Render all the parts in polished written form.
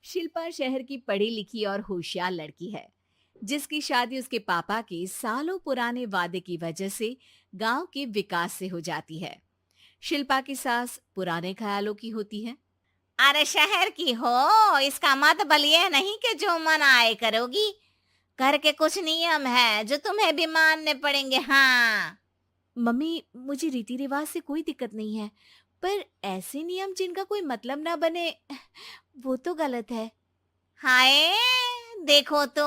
शिल्पा शहर की पढ़ी लिखी और होशियार लड़की है, जिसकी शादी उसके पापा के सालों पुराने वादे की वजह से गांव के विकास से हो जाती है। शिल्पा की सास पुराने ख्यालों की होती है। अरे शहर की हो, इसका मतलब ये नहीं कि जो मन आए करोगी। घर के कुछ नियम है जो तुम्हें भी मानने पड़ेंगे। हाँ। मम्मी, मुझे रीति रिवाज से कोई दिक्कत नहीं है, पर ऐसे नियम जिनका कोई मतलब ना बने, वो तो गलत है। हाय, देखो तो।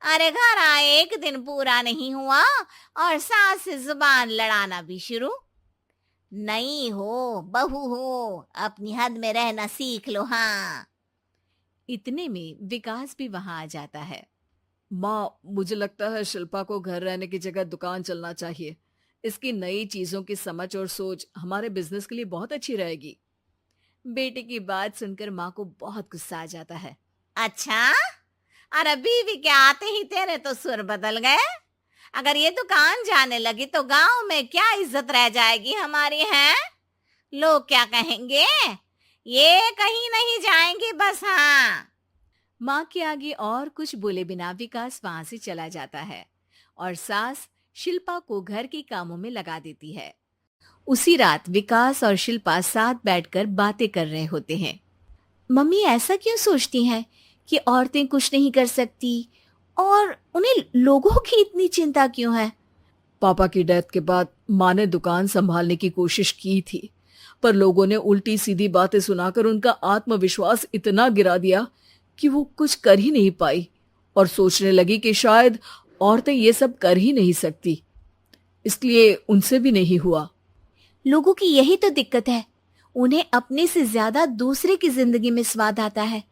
अरे घर आए एक दिन पूरा नहीं हुआ और सास से जुबान लड़ाना भी शुरू। नहीं हो, बहू हो, अपनी हद में रहना सीख लो। हाँ। इतने में विकास भी वहां आ जाता है। माँ, मुझे लगता है शिल्पा को घर रहने की जगह दुकान चलना चाहिए। इसकी नई चीजों की समझ और सोच हमारे बिजनेस के लिए बहुत अच्छी रहेगी। बेटे की बात सुनकर माँ को बहुत गुस्सा आ जाता है। अच्छा, अरे बीवी के आते ही तेरे तो सुर बदल गए। अगर ये दुकान जाने लगी तो गांव में क्या इज्जत रह जाएगी हमारी है। लोग क्या कहेंगे। ये कहीं नहीं जाएंगी बस। हाँ। माँ के आगे और कुछ बोले बिना विकास वहां से चला जाता है और सास शिल्पा को घर के कामों में लगा देती है। उसी रात विकास और शिल्पा साथ बैठकर बातें कर रहे होते हैं। मम्मी ऐसा क्यों सोचती हैं कि औरतें कुछ नहीं कर सकती, और उन्हें लोगों की इतनी चिंता क्यों है? पापा की डेथ के बाद माँ ने दुकान संभालने की कोशिश की थी, पर लोगों ने उल्टी सीधी बातें सुनाकर उनका आत्मविश्वास इतना गिरा दिया कि वो कुछ कर ही नहीं पाई और सोचने लगी कि शायद औरतें ये सब कर ही नहीं सकती। इसलिए उनसे भी नहीं हुआ। लोगों की यही तो दिक्कत है, उन्हें अपने से ज्यादा दूसरे की जिंदगी में स्वाद आता है।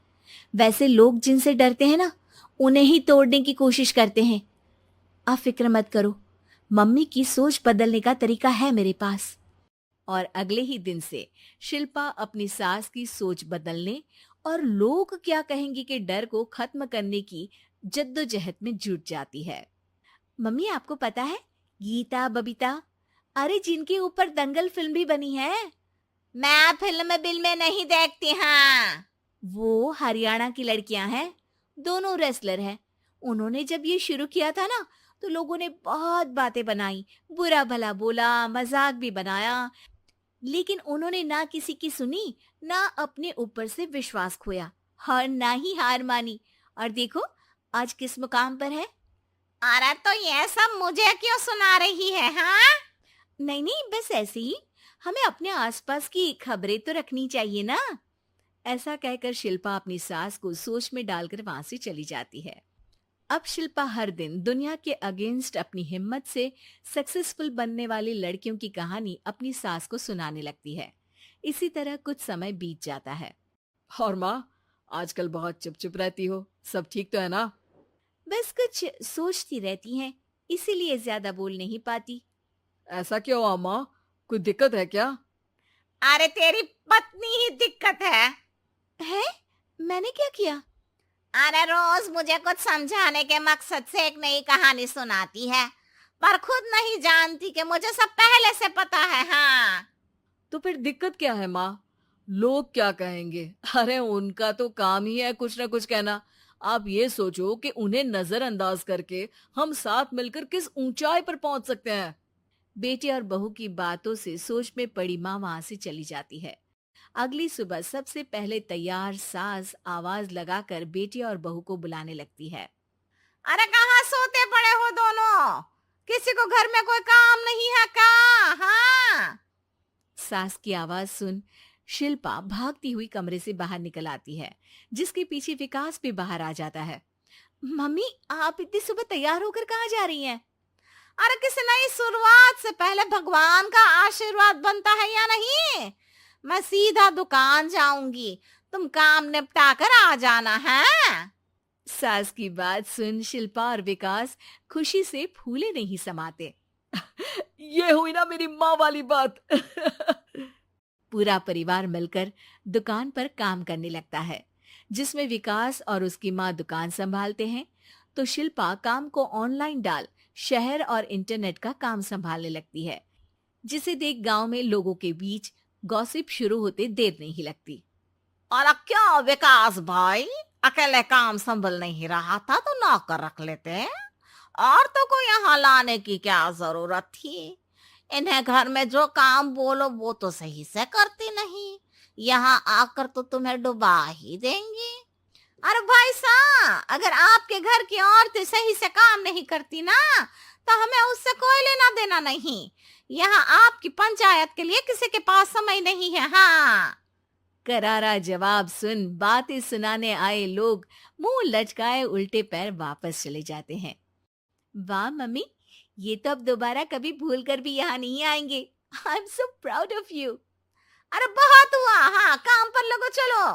वैसे लोग जिनसे डरते हैं ना, उन्हें ही तोड़ने की कोशिश करते हैं। आप फिक्र मत करो, मम्मी की सोच बदलने का तरीका है मेरे पास। और अगले ही दिन से शिल्पा अपनी सास की सोच बदलने और लोग क्या कहेंगे के डर को खत्म करने की जद्दोजहद में जुट जाती है। मम्मी, आपको पता है, गीता बबीता, अरे जिनके ऊपर दंगल फिल्म भी बनी है, मैं फिल्म बिल में नहीं देखती। हाँ। वो हरियाणा की लड़कियां हैं। दोनों रेसलर हैं। उन्होंने जब ये शुरू किया था ना, तो लोगों ने बहुत बातें बनाई, बुरा भला बोला, मजाक भी बनाया, लेकिन उन्होंने ना किसी की सुनी, ना अपने ऊपर से विश्वास खोया और ना ही हार मानी। और देखो आज किस मुकाम पर है। अरे तो ये सब मुझे क्यों सुना रही है। हाँ। नहीं नहीं, बस ऐसे ही, हमें अपने आसपास की खबरें तो रखनी चाहिए ना। ऐसा कहकर शिल्पा अपनी सास को सोच में डालकर वहां से चली जाती है। अब शिल्पा हर दिन दुनिया के अगेंस्ट अपनी हिम्मत से सक्सेसफुल बनने वाली लड़कियों की कहानी अपनी सास को सुनाने लगती है। इसी तरह कुछ समय बीत जाता है। और माँ, आजकल बहुत चुप चुप रहती हो, सब ठीक तो है ना? बस कुछ सोचती रहती हैं, इसीलिए ज्यादा बोल नहीं पाती। ऐसा क्यों हुआ माँ? कोई दिक्कत है क्या? अरे तेरी पत्नी ही दिक्कत है। है? मैंने क्या किया? अरे रोज मुझे कुछ समझाने के मकसद से एक नई कहानी सुनाती है, पर खुद नहीं जानती कि मुझे सब पहले से पता है। हाँ। तो फिर दिक्कत क्या है माँ? लोग क्या कहेंगे? अरे उनका तो काम ही है कुछ ना कुछ कहना। आप ये सोचो कि उन्हें नजरअंदाज करके हम साथ मिलकर किस ऊंचाई पर पहुंच सकते हैं। बेटे और बहू की बातों से सोच में पड़ी माँ वहां से चली जाती है। अगली सुबह सबसे पहले तैयार सास आवाज लगाकर बेटे और बहू को बुलाने लगती है। अरे कहाँ सोते पड़े हो दोनों? किसी को घर में कोई काम नहीं है क्या? हाँ। सास की आवाज सुन शिल्पा भागती हुई कमरे से बाहर निकल आती है, जिसके पीछे विकास भी बाहर आ जाता है। मम्मी, आप इतनी सुबह तैयार होकर कहाँ जा रही हैं? अरे किसी नई शुरुआत से पहले भगवान का आशीर्वाद बनता है या नहीं? मैं सीधा दुकान जाऊंगी, तुम काम निपटा कर आ जाना है। सास की बात सुन शिल्पा और विकास खुशी से फूले नहीं समाते। ये हुई ना मेरी माँ वाली बात। पूरा परिवार मिलकर दुकान पर काम करने लगता है, जिसमें विकास और उसकी माँ दुकान संभालते हैं, तो शिल्पा काम को ऑनलाइन डाल शहर और इंटरनेट का काम संभालने लगती है, जिसे देख गांव में लोगों के बीच गॉसिप शुरू होते देर नहीं लगती। और क्या विकास भाई, अकेले काम संभल नहीं रहा था तो नौकर रख लेते। औरतों को यहाँ लाने की क्या जरूरत थी? इन्हें घर में जो काम बोलो वो तो सही से करती नहीं, यहाँ आकर तो तुम्हें डुबा ही देंगी। अरे भाई साहब, अगर आपके घर की औरतें सही से काम नहीं करती ना, तो हमें उससे कोई लेना देना नहीं। यहाँ आपकी पंचायत के लिए किसी के पास समय नहीं है। हाँ, करारा जवाब सुन बातें सुनाने आए लोग मुंह लटकाए उल्टे पैर वापस चले जाते हैं। वाह मम्मी, ये तो अब दोबारा कभी भूल कर भी यहाँ नहीं आएंगे। I am so proud of you. अरे बहुत हुआ, हाँ काम पर लगो चलो।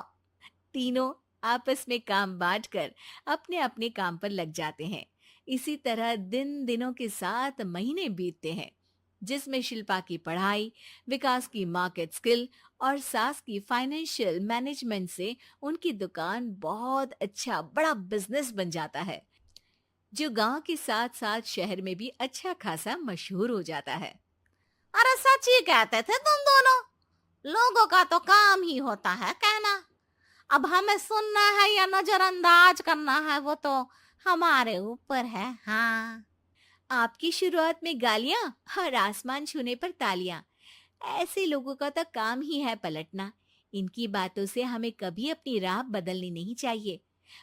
तीनों आपस में काम बांटकर अपने अपने काम पर लग जाते हैं। इसी तरह दिन दिनों के साथ महीने बीतते हैं, जिसमें शिल्पा की पढ़ाई, विकास की मार्केट स्किल और सास की फाइनेंशियल मैनेजमेंट से उनकी दुकान बहुत अच्छा बड़ा बिजनेस बन जाता है, जो गांव के साथ साथ शहर में भी अच्छा खासा मशहूर हो जाता है। अरे सच ही कहते थे तुम दोनों, लोगों का तो काम ही होता है कहना। अब हमें सुनना है या नजरअंदाज करना है वो तो हमारे ऊपर है। हाँ, आपकी शुरुआत में गालियां और आसमान छूने पर तालियां, ऐसे लोगों का तो काम ही है पलटना। इनकी बातों से हमें कभी अपनी राह बदलनी नहीं चाहिए,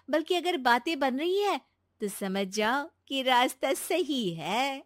बल्कि अगर बातें बन रही है तो समझ जाओ कि रास्ता सही है।